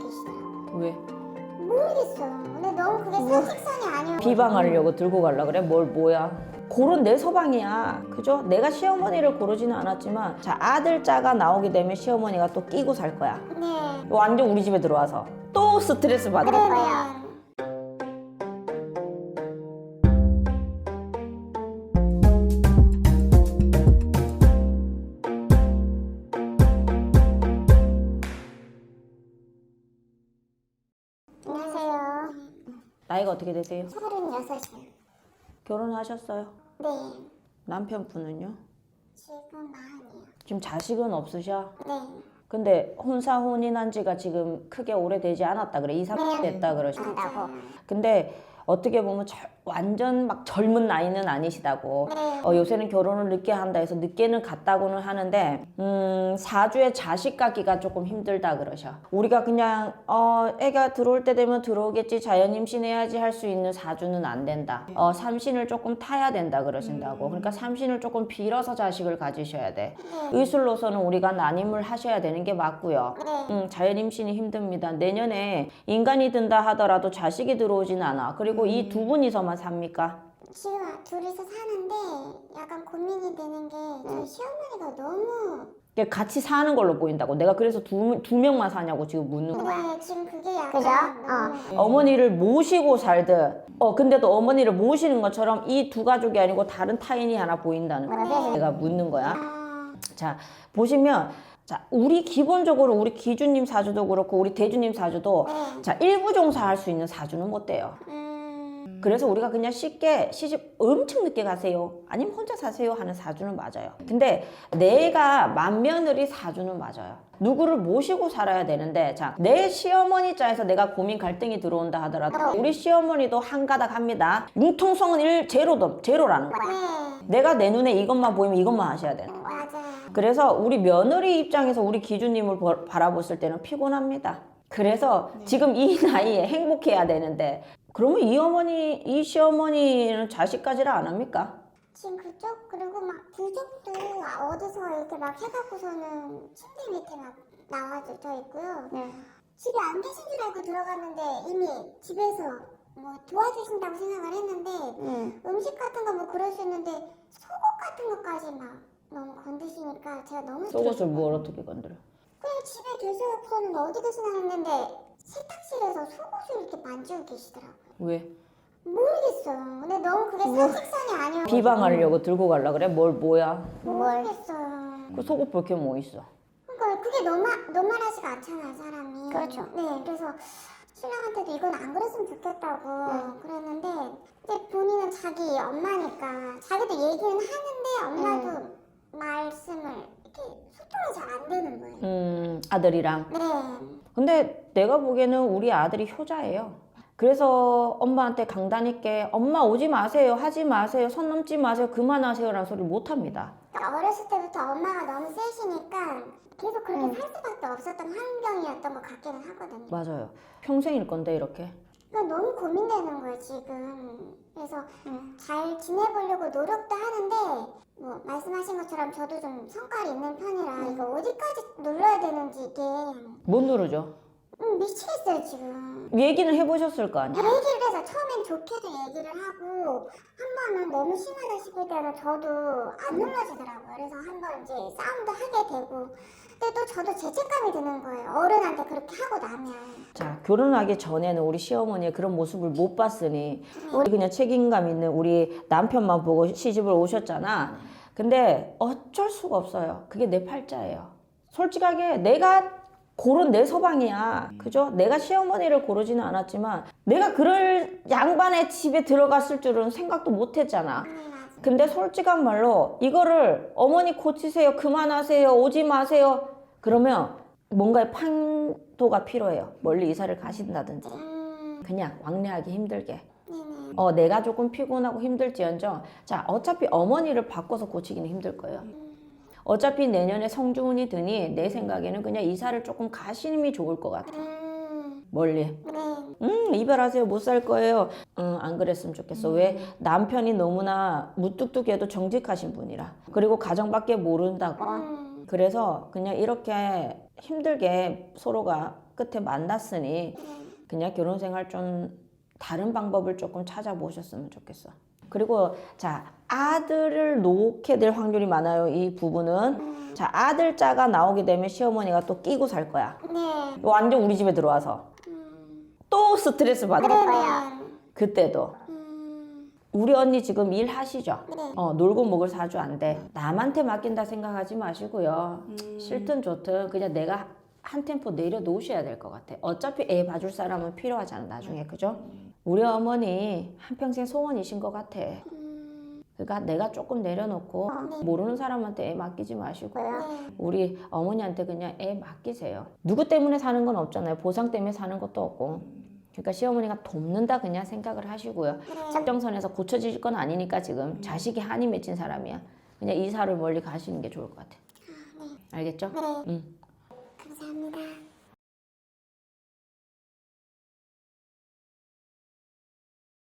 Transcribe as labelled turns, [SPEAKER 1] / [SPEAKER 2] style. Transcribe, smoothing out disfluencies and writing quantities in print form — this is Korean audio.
[SPEAKER 1] 계시더라고요.
[SPEAKER 2] 왜?
[SPEAKER 1] 모르겠어. 근데 너무 그게 선택선이 아니어서
[SPEAKER 2] 비방하려고 들고 가려 그래? 뭐야? 고른 내 서방이야. 그죠? 내가 시어머니를 고르지는 않았지만 자, 아들자가 나오게 되면 시어머니가 또 끼고 살 거야.
[SPEAKER 1] 네.
[SPEAKER 2] 완전 우리 집에 들어와서 또 스트레스 받을 거야.
[SPEAKER 1] 거예요. 안녕하세요.
[SPEAKER 2] 나이가 어떻게 되세요?
[SPEAKER 1] 36이요.
[SPEAKER 2] 결혼하셨어요?
[SPEAKER 1] 네.
[SPEAKER 2] 남편분은요?
[SPEAKER 1] 지금 40이요.
[SPEAKER 2] 지금 자식은 없으셔?
[SPEAKER 1] 네.
[SPEAKER 2] 근데 혼인한 지가 지금 크게 오래되지 않았다 그래. 2, 3년 됐다 그러신다고. 근데 어떻게 보면 완전 막 젊은 나이는 아니시다고.
[SPEAKER 1] 네.
[SPEAKER 2] 요새는 결혼을 늦게 한다 해서 늦게는 갔다고는 하는데 사주에 자식 갖기가 조금 힘들다 그러셔. 우리가 그냥 애가 들어올 때 되면 들어오겠지, 자연 임신해야지 할 수 있는 사주는 안 된다. 삼신을 조금 타야 된다 그러신다고. 그러니까 삼신을 조금 빌어서 자식을 가지셔야 돼. 의술로서는 우리가 난임을 하셔야 되는 게 맞고요. 자연 임신이 힘듭니다. 내년에 인간이 든다 하더라도 자식이 들어오진 않아. 그리고 이 두 분이서만 삽니까?
[SPEAKER 1] 지금 둘이서 사는데 약간 고민이 되는 게 저희 시어머니가 너무
[SPEAKER 2] 같이 사는 걸로 보인다고. 내가 그래서 두 명만 사냐고 지금 묻는 거야.
[SPEAKER 1] 네, 지금 그게 약간
[SPEAKER 3] 그죠?
[SPEAKER 1] 너무
[SPEAKER 2] 어머니를 모시고 살든 근데도 어머니를 모시는 것처럼 이 두 가족이 아니고 다른 타인이 하나 보인다는 거야. 내가 묻는 거야. 자, 보시면 자, 우리 기본적으로 우리 기주님 사주도 그렇고 우리 대주님 사주도 자, 일부종사 할 수 있는 사주는 못 돼요. 그래서 우리가 그냥 쉽게 시집 엄청 늦게 가세요, 아니면 혼자 사세요 하는 사주는 맞아요. 근데 내가 맏며느리 사주는 맞아요. 누구를 모시고 살아야 되는데, 자, 내 시어머니 자에서 내가 고민 갈등이 들어온다 하더라도 우리 시어머니도 한 가닥 합니다. 융통성은 제로라는 거야. 내가 내 눈에 이것만 보이면 이것만 하셔야 되는 거야.
[SPEAKER 1] 맞아요.
[SPEAKER 2] 그래서 우리 며느리 입장에서 우리 기주님을 바라봤을 때는 피곤합니다. 그래서 지금 이 나이에 행복해야 되는데, 그러면 이 시어머니는 자식까지를 안 합니까?
[SPEAKER 1] 지금 그쪽 그리고 막 부적도 어디서 이렇게 막 해갖고서는 침대 밑에 막 나와져 있고요. 집에 안 계신 줄 알고 들어갔는데 이미 집에서 뭐 도와주신다고 생각을 했는데 음식 같은 거 뭐 그럴 수 있는데 속옷 같은 것까지 막 너무 건드시니까 제가 너무
[SPEAKER 2] 속옷을 뭘 어떻게 건드려?
[SPEAKER 1] 그냥 집에 계셔서는 어디 계시나 했는데 세탁실에서 속옷을 이렇게 만지고 계시더라고요.
[SPEAKER 2] 왜?
[SPEAKER 1] 모르겠어요. 근데 너무 그게 선택선이 아니어서
[SPEAKER 2] 비방하려고 들고 가려 그래? 뭐야?
[SPEAKER 1] 모르겠어요.
[SPEAKER 2] 그 속옷 볼 게 뭐 있어?
[SPEAKER 1] 그러니까 그게 노멀하지가 않잖아요, 사람이.
[SPEAKER 3] 그렇죠.
[SPEAKER 1] 네, 그래서 신랑한테도 이건 안 그랬으면 좋겠다고 그랬는데, 근데 본인은 자기 엄마니까 자기도 얘기는 하는데 엄마도 말씀을 이렇게 소통이 잘 안 되는 거예요.
[SPEAKER 2] 아들이랑.
[SPEAKER 1] 네.
[SPEAKER 2] 근데 내가 보기에는 우리 아들이 효자예요. 그래서 엄마한테 강단 있게 엄마 오지 마세요, 하지 마세요, 손 넘지 마세요, 그만하세요라는 소리를 못 합니다.
[SPEAKER 1] 그러니까 어렸을 때부터 엄마가 너무 세시니까 계속 그렇게 살 수밖에 없었던 환경이었던 것 같기는 하거든요.
[SPEAKER 2] 맞아요. 평생일 건데 이렇게.
[SPEAKER 1] 그러니까 너무 고민되는 거예요, 지금. 그래서 잘 지내보려고 노력도 하는데 뭐 말씀하신 것처럼 저도 좀 성깔이 있는 편이라 이거 어디까지 눌러야 되는지 이게
[SPEAKER 2] 못 누르죠.
[SPEAKER 1] 미치겠어요, 지금.
[SPEAKER 2] 얘기는 해보셨을 거 아니야.
[SPEAKER 1] 얘기를 해서 처음엔 좋게도 얘기를 하고 한 번은 너무 심하다 싶을 때는 저도 안 눌러지더라고요. 그래서 한 번 이제 싸움도 하게 되고, 근데 또 저도 죄책감이 드는 거예요. 어른한테 그렇게 하고 나면.
[SPEAKER 2] 자, 결혼하기 전에는 우리 시어머니의 그런 모습을 못 봤으니 우리 그냥 책임감 있는 우리 남편만 보고 시집을 오셨잖아. 근데 어쩔 수가 없어요. 그게 내 팔자예요. 솔직하게 내가 고른 내 서방이야. 그죠? 내가 시어머니를 고르지는 않았지만 내가 그럴 양반의 집에 들어갔을 줄은 생각도 못 했잖아. 근데 솔직한 말로 이거를 어머니 고치세요, 그만하세요, 오지 마세요, 그러면 뭔가의 판도가 필요해요. 멀리 이사를 가신다든지 그냥 왕래하기 힘들게. 내가 조금 피곤하고 힘들지언정, 자, 어차피 어머니를 바꿔서 고치기는 힘들 거예요. 어차피 내년에 성주운이 드니 내 생각에는 그냥 이사를 조금 가시는 좋을 것 같아. 멀리. 이별하세요, 못 살 거예요. 안 그랬으면 좋겠어. 왜? 남편이 너무나 무뚝뚝해도 정직하신 분이라. 그리고 가정밖에 모른다고. 그래서 그냥 이렇게 힘들게 서로가 끝에 만났으니 그냥 결혼 생활 좀 다른 방법을 조금 찾아보셨으면 좋겠어. 그리고 자, 아들을 놓게 될 확률이 많아요. 이 부부는. 자, 아들자가 나오게 되면 시어머니가 또 끼고 살 거야.
[SPEAKER 1] 네.
[SPEAKER 2] 완전 우리 집에 들어와서 또 스트레스 받을 거야.
[SPEAKER 1] 그러면
[SPEAKER 2] 그때도. 우리 언니 지금 일하시죠?
[SPEAKER 1] 네.
[SPEAKER 2] 놀고 먹을 사주 안 돼. 남한테 맡긴다 생각하지 마시고요. 싫든 좋든 그냥 내가 한 템포 내려놓으셔야 될 것 같아. 어차피 애 봐줄 사람은 필요하잖아, 나중에. 그죠? 우리 어머니 한평생 소원이신 것 같아. 그러니까 내가 조금 내려놓고 모르는 사람한테 애 맡기지 마시고요. 우리 어머니한테 그냥 애 맡기세요. 누구 때문에 사는 건 없잖아요. 보상 때문에 사는 것도 없고. 그러니까 시어머니가 돕는다 그냥 생각을 하시고요. 적정선에서 고쳐질 건 아니니까 지금 자식이 한이 맺힌 사람이야. 그냥 이사를 멀리 가시는 게 좋을 것 같아. 알겠죠?
[SPEAKER 1] 네.
[SPEAKER 2] 응.